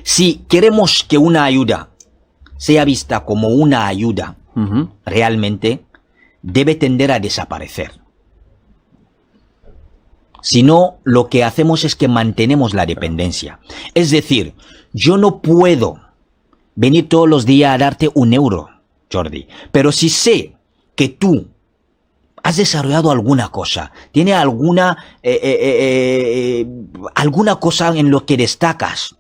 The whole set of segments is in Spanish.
Si queremos que una ayuda sea vista como una ayuda, realmente debe tender a desaparecer. Si no, lo que hacemos es que mantenemos la dependencia. Es decir, yo no puedo venir todos los días a darte €1, Jordi, pero si sé que tú has desarrollado alguna cosa, tiene alguna cosa en lo que destacas,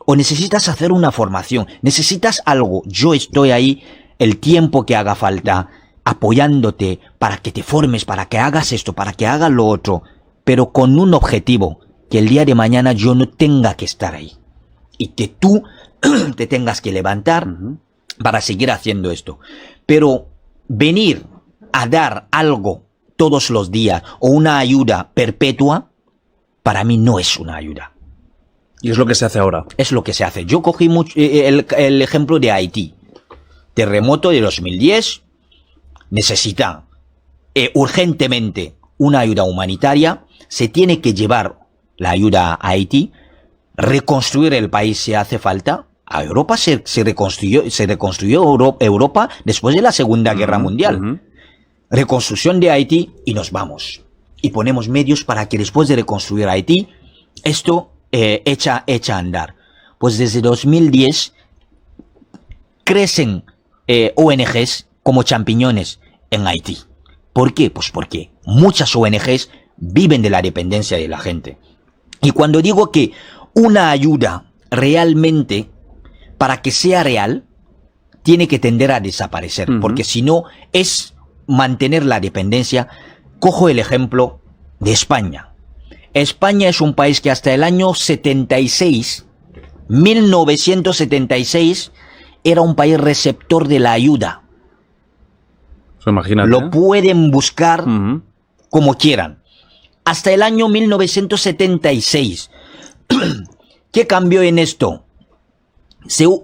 o necesitas hacer una formación, necesitas algo, yo estoy ahí el tiempo que haga falta, apoyándote para que te formes, para que hagas esto, para que hagas lo otro, pero con un objetivo, que el día de mañana yo no tenga que estar ahí. Y que tú te tengas que levantar para seguir haciendo esto. Pero venir a dar algo todos los días o una ayuda perpetua, para mí no es una ayuda. Y es lo que se hace ahora. Es lo que se hace. Yo cogí el ejemplo de Haití. Terremoto de 2010. Necesita urgentemente una ayuda humanitaria. Se tiene que llevar la ayuda a Haití. Reconstruir el país si hace falta. A Europa se reconstruyó Europa después de la Segunda Guerra Mundial. Reconstrucción de Haití y nos vamos. Y ponemos medios para que después de reconstruir Haití, esto echa a andar. Pues desde 2010 crecen ONGs como champiñones en Haití. ¿Por qué? Pues porque muchas ONGs viven de la dependencia de la gente. Y cuando digo que una ayuda realmente, para que sea real, tiene que tender a desaparecer, porque si no es mantener la dependencia. Cojo el ejemplo de España. España es un país que hasta el año 1976, era un país receptor de la ayuda. Imagínate. Lo pueden buscar como quieran. Hasta el año 1976. ¿Qué cambió en esto?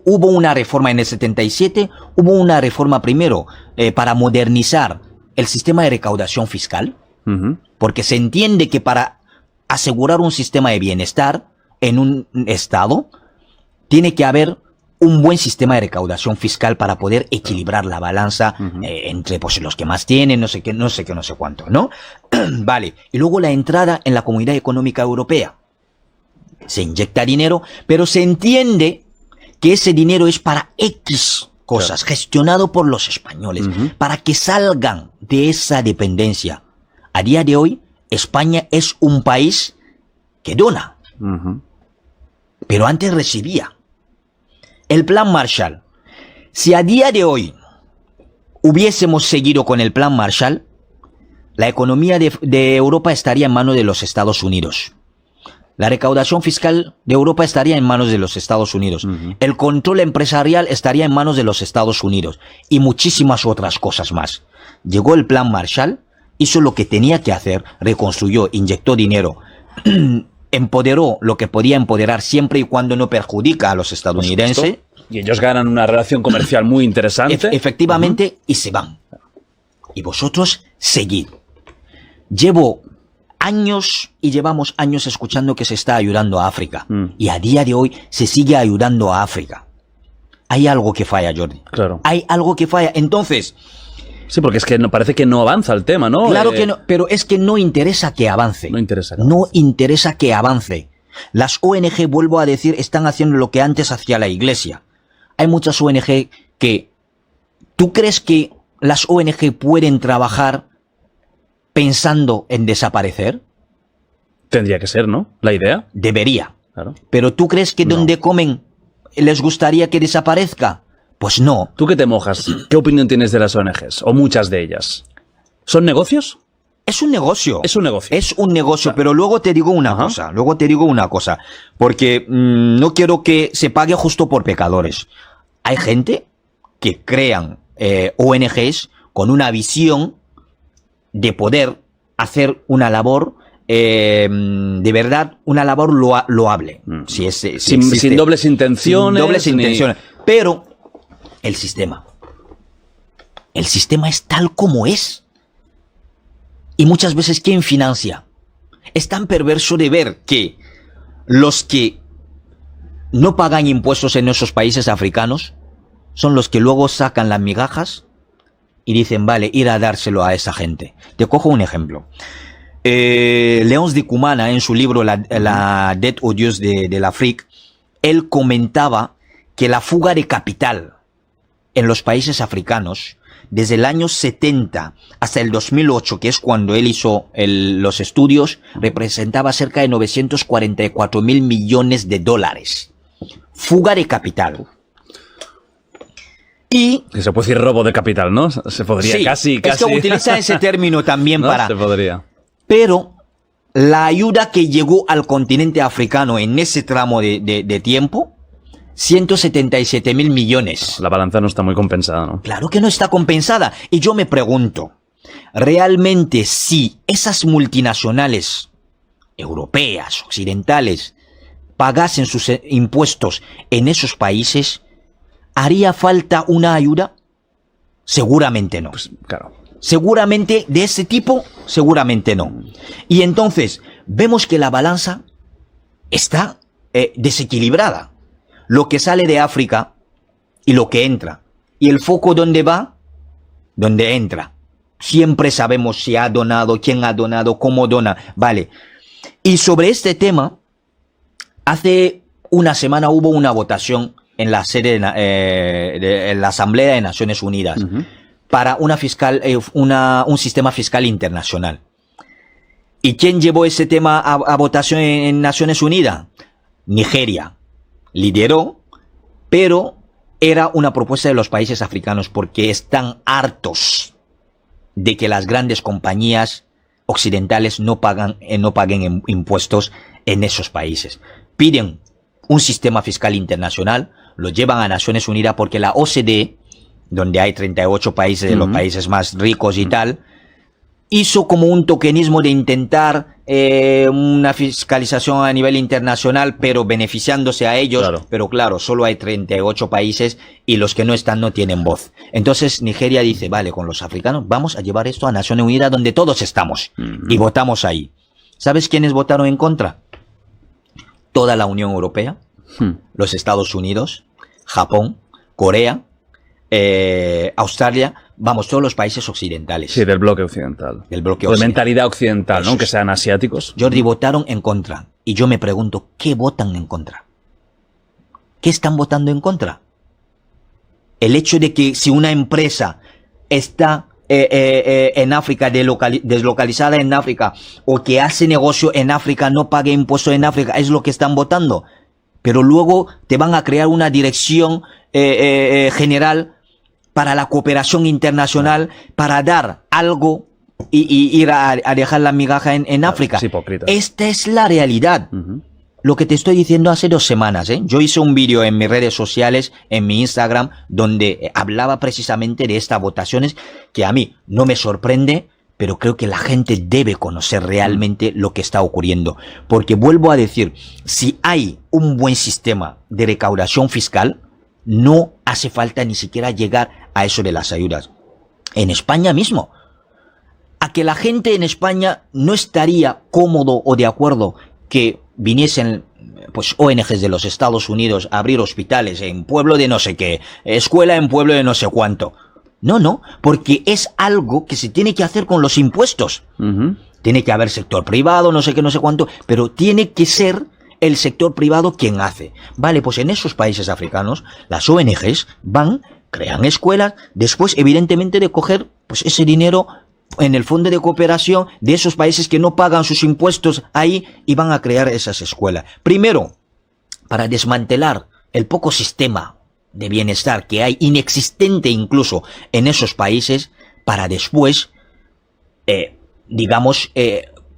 Hubo una reforma en el 77, hubo una reforma primero para modernizar el sistema de recaudación fiscal, porque se entiende que para asegurar un sistema de bienestar en un estado, tiene que haber un buen sistema de recaudación fiscal para poder equilibrar la balanza entre pues, los que más tienen, no sé cuánto, ¿no? Vale. Y luego la entrada en la Comunidad Económica Europea. Se inyecta dinero, pero se entiende que ese dinero es para X cosas, gestionado por los españoles, para que salgan de esa dependencia. A día de hoy, España es un país que dona, pero antes recibía. El Plan Marshall. Si a día de hoy hubiésemos seguido con el Plan Marshall, la economía de Europa estaría en manos de los Estados Unidos. La recaudación fiscal de Europa estaría en manos de los Estados Unidos. El control empresarial estaría en manos de los Estados Unidos. Y muchísimas otras cosas más. Llegó el Plan Marshall, hizo lo que tenía que hacer, reconstruyó, inyectó dinero, empoderó lo que podía empoderar siempre y cuando no perjudica a los estadounidenses. Y ellos ganan una relación comercial muy interesante. Efectivamente, y se van. Y vosotros seguid. Llevamos años escuchando que se está ayudando a África. Y a día de hoy se sigue ayudando a África. Hay algo que falla, Jordi. Claro. Hay algo que falla. Entonces... Sí, porque es que parece que no avanza el tema, ¿no? Claro que no, pero es que no interesa que avance. No interesa. No interesa que avance. Las ONG, vuelvo a decir, están haciendo lo que antes hacía la Iglesia. Hay muchas ONG que... ¿Tú crees que las ONG pueden trabajar pensando en desaparecer? Tendría que ser, ¿no? La idea. Debería. Claro. Pero ¿tú crees que donde comen les gustaría que desaparezca? Pues no. ¿Tú qué te mojas? ¿Qué opinión tienes de las ONGs? O muchas de ellas. ¿Son negocios? Es un negocio. Es un negocio. Es un negocio, pero luego te digo una cosa. Luego te digo una cosa. Porque no quiero que se pague justo por pecadores. Hay gente que crean ONGs con una visión de poder hacer una labor de verdad, una labor loable. Sin dobles intenciones. Sin dobles intenciones. Pero el sistema es tal como es. Y muchas veces, ¿quién financia? Es tan perverso de ver que los que no pagan impuestos en esos países africanos son los que luego sacan las migajas y dicen, vale, ir a dárselo a esa gente. Te cojo un ejemplo. Léonce de Cumana, en su libro La dette odieuse de l'Afrique, él comentaba que la fuga de capital en los países africanos, desde el año 70 hasta el 2008, que es cuando él hizo los estudios, representaba cerca de 944.000 millones de dólares. Fuga de capital. Y que se puede decir robo de capital, ¿no? Se podría, sí, casi. Es que utiliza ese término también ¿no? para... Se podría. Pero la ayuda que llegó al continente africano en ese tramo de tiempo, 177.000 millones. La balanza no está muy compensada, ¿no? Claro que no está compensada. Y yo me pregunto, ¿realmente si esas multinacionales europeas, occidentales, pagasen sus impuestos en esos países, haría falta una ayuda? Seguramente no. Pues, claro. Seguramente de ese tipo, seguramente no. Y entonces vemos que la balanza está desequilibrada. Lo que sale de África y lo que entra. ¿Y el foco dónde va? Donde entra. Siempre sabemos si ha donado, quién ha donado, cómo dona. Vale. Y sobre este tema, hace una semana hubo una votación en la sede en la Asamblea de Naciones Unidas para un sistema fiscal internacional. ¿Y quién llevó ese tema a votación en Naciones Unidas? Nigeria. Lideró, pero era una propuesta de los países africanos porque están hartos de que las grandes compañías occidentales no paguen impuestos en esos países. Piden un sistema fiscal internacional, lo llevan a Naciones Unidas porque la OCDE, donde hay 38 países de los países más ricos y tal, hizo como un tokenismo de intentar una fiscalización a nivel internacional, pero beneficiándose a ellos. Claro. Pero claro, solo hay 38 países y los que no están no tienen voz. Entonces Nigeria dice, vale, con los africanos vamos a llevar esto a Naciones Unidas donde todos estamos. Y votamos ahí. ¿Sabes quiénes votaron en contra? Toda la Unión Europea, los Estados Unidos, Japón, Corea, Australia, vamos, todos los países occidentales. Sí, del bloque occidental. Del bloque occidental. De mentalidad Eso occidental, ¿no? Aunque sean asiáticos. Jordi, votaron en contra. Y yo me pregunto, ¿qué votan en contra? ¿Qué están votando en contra? El hecho de que si una empresa está en África, deslocalizada en África, o que hace negocio en África, no pague impuestos en África, es lo que están votando. Pero luego te van a crear una dirección general para la cooperación internacional, para dar algo y ir a dejar la migaja en África. Es hipócrita. Esta es la realidad. Lo que te estoy diciendo hace 2 semanas, yo hice un vídeo en mis redes sociales, en mi Instagram, donde hablaba precisamente de estas votaciones, que a mí no me sorprende, pero creo que la gente debe conocer realmente lo que está ocurriendo. Porque vuelvo a decir, si hay un buen sistema de recaudación fiscal, no hace falta ni siquiera llegar a eso de las ayudas. En España mismo, a que la gente en España no estaría cómodo o de acuerdo que viniesen pues ONGs de los Estados Unidos a abrir hospitales en pueblo de no sé qué, escuela en pueblo de no sé cuánto. No, porque es algo que se tiene que hacer con los impuestos. Tiene que haber sector privado, no sé qué, no sé cuánto, pero tiene que ser el sector privado quien hace. Vale, pues en esos países africanos, las ONGs van, crean escuelas, después evidentemente de coger pues ese dinero en el fondo de cooperación de esos países que no pagan sus impuestos ahí y van a crear esas escuelas. Primero, para desmantelar el poco sistema de bienestar que hay, inexistente incluso en esos países, para después,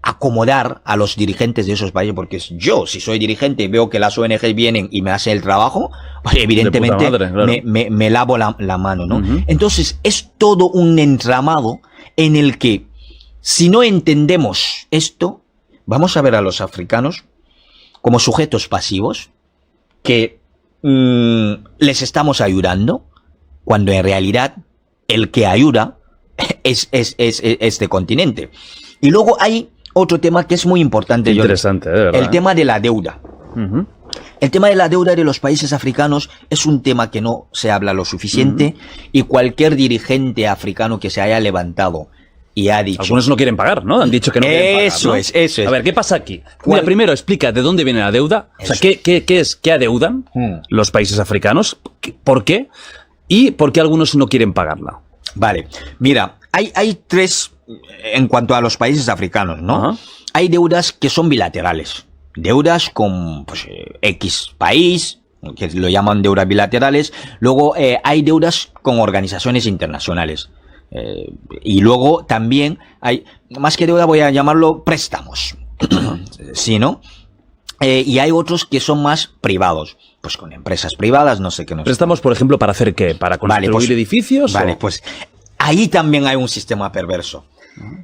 acomodar a los dirigentes de esos países, porque yo, si soy dirigente y veo que las ONGs vienen y me hacen el trabajo, pues evidentemente madre, claro. me lavo la mano, ¿no? Entonces, es todo un entramado en el que, si no entendemos esto, vamos a ver a los africanos como sujetos pasivos que les estamos ayudando, cuando en realidad el que ayuda es este continente. Y luego hay otro tema que es muy importante. Interesante, de verdad. El tema de la deuda. El tema de la deuda de los países africanos es un tema que no se habla lo suficiente y cualquier dirigente africano que se haya levantado y ha dicho... Algunos no quieren pagar, ¿no? Han dicho que no quieren pagar, Eso ¿no? es, eso es. A ver, ¿qué pasa aquí? Mira, primero explica de dónde viene la deuda. O sea, ¿qué adeudan los países africanos? ¿Por qué? ¿Y por qué algunos no quieren pagarla? Vale, mira, hay tres en cuanto a los países africanos, ¿no? Ajá. Hay deudas que son bilaterales. Deudas con pues, X país, que lo llaman deudas bilaterales. Luego hay deudas con organizaciones internacionales. Y luego también hay, más que deuda voy a llamarlo préstamos. ¿Sí, no? Y hay otros que son más privados. Pues con empresas privadas, no sé qué. No sé. ¿Préstamos, por ejemplo, para hacer qué? ¿Para construir Vale, pues, edificios? Vale, o? pues ahí también hay un sistema perverso.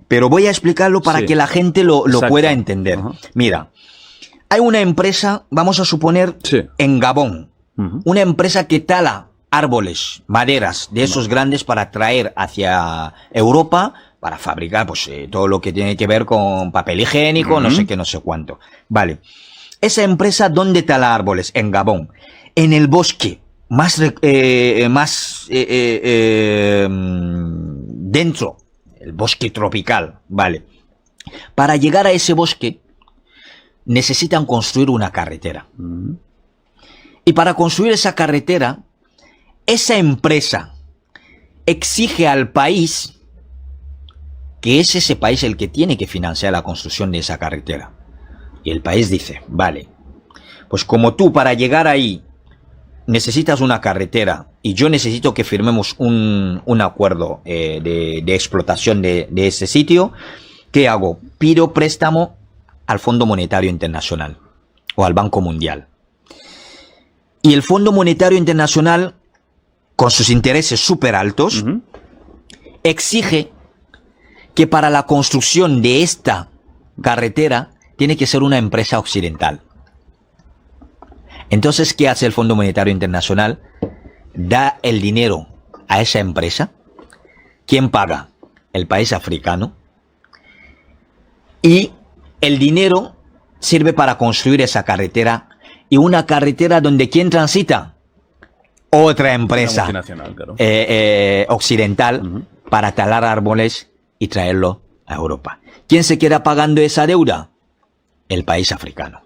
Pero voy a explicarlo para Sí. que la gente lo Exacto. pueda entender. Ajá. Mira, hay una empresa, vamos a suponer, Sí. en Gabón, Ujú. una empresa que tala árboles, maderas de esos grandes para traer hacia Europa para fabricar pues todo lo que tiene que ver con papel higiénico, no sé qué, no sé cuánto. Vale. Esa empresa, ¿dónde tala árboles? En Gabón. En el bosque, dentro, el bosque tropical, vale. Para llegar a ese bosque, necesitan construir una carretera. Y para construir esa carretera, esa empresa exige al país que es ese país el que tiene que financiar la construcción de esa carretera. Y el país dice, vale, pues como tú para llegar ahí necesitas una carretera y yo necesito que firmemos un acuerdo de explotación de ese sitio, ¿qué hago? Pido préstamo al Fondo Monetario Internacional o al Banco Mundial. Y el Fondo Monetario Internacional, con sus intereses súper altos, exige que para la construcción de esta carretera tiene que ser una empresa occidental. Entonces, ¿qué hace el Fondo Monetario Internacional? Da el dinero a esa empresa. ¿Quién paga? El país africano. Y el dinero sirve para construir esa carretera. Y una carretera donde ¿quién transita? Otra empresa Una multinacional, claro. occidental para talar árboles y traerlo a Europa. ¿Quién se queda pagando esa deuda? El país africano.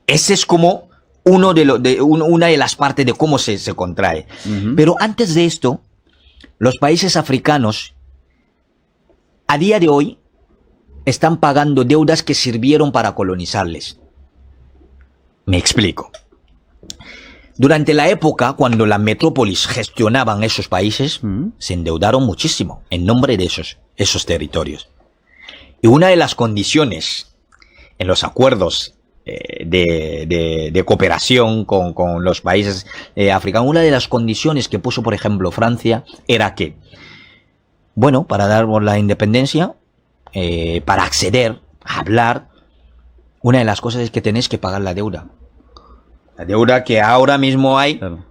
Ese es como una de las partes de cómo se contrae. Pero antes de esto, los países africanos, a día de hoy, están pagando deudas que sirvieron para colonizarles. Me explico. Durante la época, cuando las metrópolis gestionaban esos países, se endeudaron muchísimo en nombre de esos territorios. Y una de las condiciones en los acuerdos de cooperación con los países africanos, una de las condiciones que puso, por ejemplo, Francia, era que, bueno, para darnos la independencia, para acceder a hablar, una de las cosas es que tenéis que pagar la deuda. La deuda que ahora mismo hay, Claro.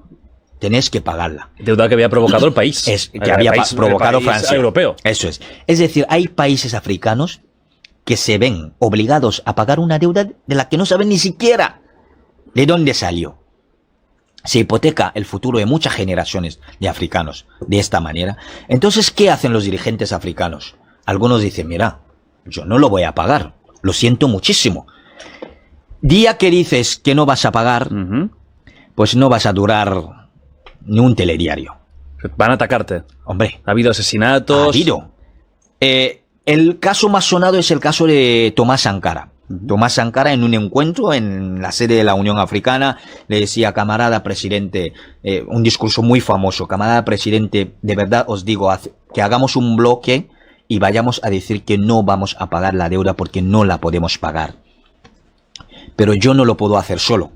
tenéis que pagarla. Deuda que había provocado el país. Que había provocado Francia. Europeo. Eso es. Es decir, hay países africanos que se ven obligados a pagar una deuda de la que no saben ni siquiera de dónde salió. Se hipoteca el futuro de muchas generaciones de africanos de esta manera. Entonces, ¿qué hacen los dirigentes africanos? Algunos dicen, mira, yo no lo voy a pagar. Lo siento muchísimo. Día que dices que no vas a pagar, pues no vas a durar ni un telediario. Van a atacarte. Hombre, Ha habido asesinatos. ha habido. El caso más sonado es el caso de Tomás Sankara. Tomás Sankara, en un encuentro en la sede de la Unión Africana, le decía, camarada presidente, un discurso muy famoso, camarada presidente, de verdad os digo, que hagamos un bloque y vayamos a decir que no vamos a pagar la deuda porque no la podemos pagar. Pero yo no lo puedo hacer solo,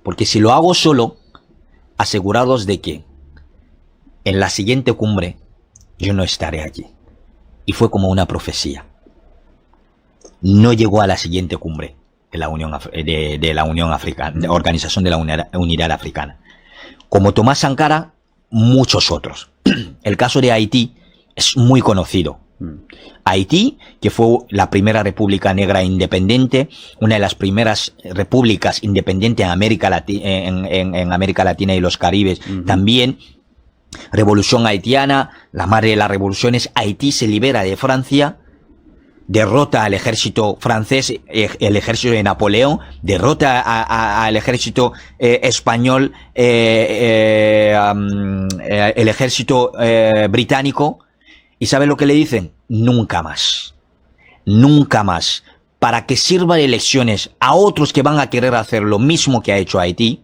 porque si lo hago solo, asegurados de que en la siguiente cumbre yo no estaré allí. Y fue como una profecía. No llegó a la siguiente cumbre de la Unión Africana, de la Organización de la Unidad Africana. Como Tomás Sankara, muchos otros. El caso de Haití es muy conocido Haití, que fue la primera república negra independiente, una de las primeras repúblicas independientes en América Latina y los Caribes también. Revolución haitiana, la madre de las revoluciones. Haití se libera de Francia, derrota al ejército francés, el ejército de Napoleón, derrota al ejército español, el ejército británico. ¿Y sabe lo que le dicen? Nunca más. Nunca más. Para que sirva de lecciones a otros que van a querer hacer lo mismo que ha hecho Haití,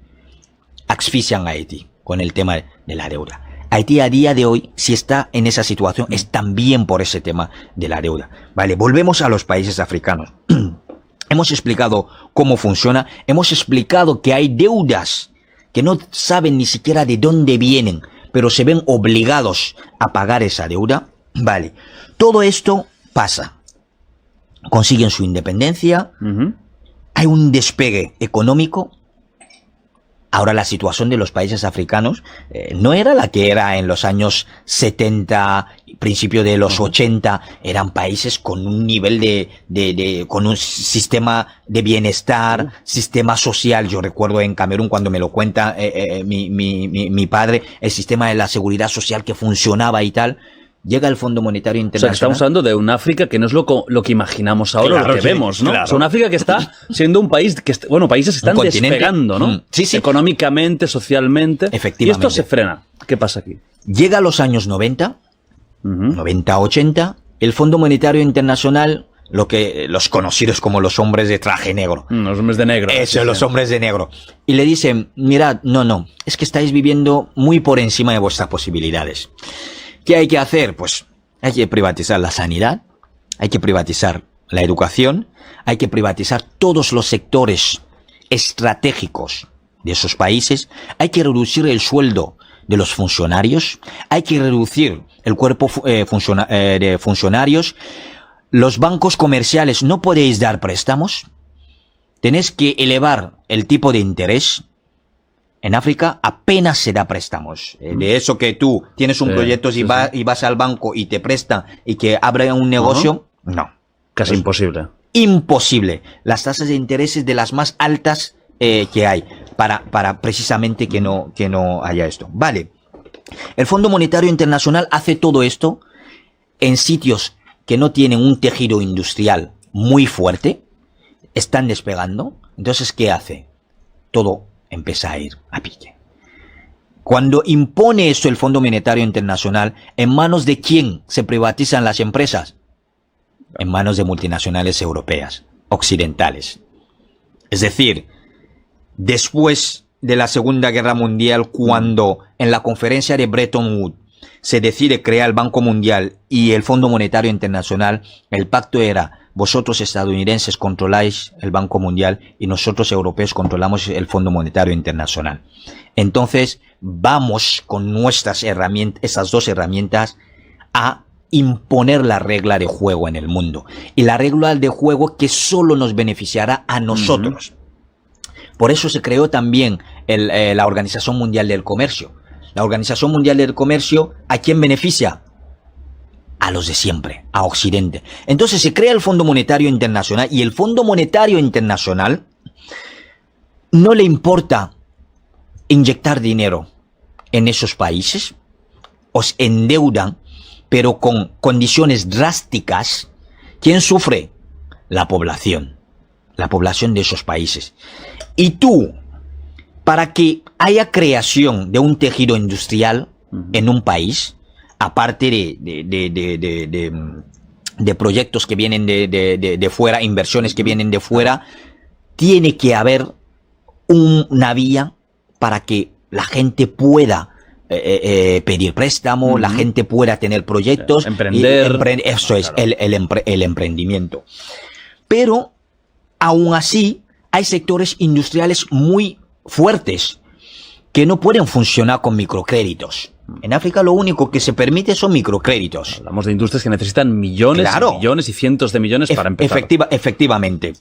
asfixian a Haití con el tema de la deuda. Haití a día de hoy, si está en esa situación, es también por ese tema de la deuda. Vale, volvemos a los países africanos. Hemos explicado cómo funciona, hemos explicado que hay deudas que no saben ni siquiera de dónde vienen, pero se ven obligados a pagar esa deuda. Vale, todo esto pasa. Consiguen su independencia, hay un despegue económico. Ahora la situación de los países africanos no era la que era en los años 70, principio de los 80. Eran países con un nivel con un sistema de bienestar, sistema social. Yo recuerdo en Camerún, cuando me lo cuenta mi padre, el sistema de la seguridad social que funcionaba y tal. Llega el Fondo Monetario Internacional. O sea, estamos hablando de un África que no es lo que imaginamos ahora, claro, lo que vemos, ¿no? Claro. O sea, un África que está siendo un país que, bueno, países están despegando, ¿no? Sí, sí. Económicamente, socialmente. Efectivamente. Y esto se frena. ¿Qué pasa aquí? Llega a los años 90, 90-80, el Fondo Monetario Internacional, lo que los conocidos como los hombres de traje negro. Los hombres de negro. Eso, sí, los hombres de negro. Y le dicen, mirad, no, es que estáis viviendo muy por encima de vuestras posibilidades. ¿Qué hay que hacer? Pues hay que privatizar la sanidad, hay que privatizar la educación, hay que privatizar todos los sectores estratégicos de esos países, hay que reducir el sueldo de los funcionarios, hay que reducir el cuerpo de funcionarios. Los bancos comerciales no podéis dar préstamos, tenéis que elevar el tipo de interés. En África apenas se da préstamos. De eso que tú tienes un proyecto y vas al banco y te prestan y que abren un negocio, no. Casi imposible. Imposible. Las tasas de interés es de las más altas que hay para precisamente que no haya esto. Vale. El Fondo Monetario Internacional hace todo esto en sitios que no tienen un tejido industrial muy fuerte, están despegando. Entonces, ¿qué hace? Todo empieza a ir a pique. Cuando impone esto el Fondo Monetario Internacional, ¿en manos de quién se privatizan las empresas? En manos de multinacionales europeas, occidentales. Es decir, después de la Segunda Guerra Mundial, cuando en la conferencia de Bretton Woods se decide crear el Banco Mundial y el Fondo Monetario Internacional, el pacto era: vosotros estadounidenses controláis el Banco Mundial y nosotros europeos controlamos el Fondo Monetario Internacional. Entonces vamos con nuestras herramientas, esas dos herramientas, a imponer la regla de juego en el mundo. Y la regla de juego que solo nos beneficiará a nosotros. Por eso se creó también la Organización Mundial del Comercio. La Organización Mundial del Comercio, ¿a quién beneficia? A los de siempre, a Occidente. Entonces se crea el Fondo Monetario Internacional y el Fondo Monetario Internacional no le importa inyectar dinero en esos países, os endeudan, pero con condiciones drásticas. ¿Quién sufre? La población de esos países. Y tú, para que haya creación de un tejido industrial en un país, aparte de proyectos que vienen de fuera, inversiones que vienen de fuera, tiene que haber una vía para que la gente pueda pedir préstamo, la gente pueda tener proyectos, emprender. Eso es, claro, el emprendimiento. Pero, aún así, hay sectores industriales muy fuertes que no pueden funcionar con microcréditos. En África lo único que se permite son microcréditos. Hablamos de industrias que necesitan millones, claro, millones y cientos de millones para empezar. Efectivamente.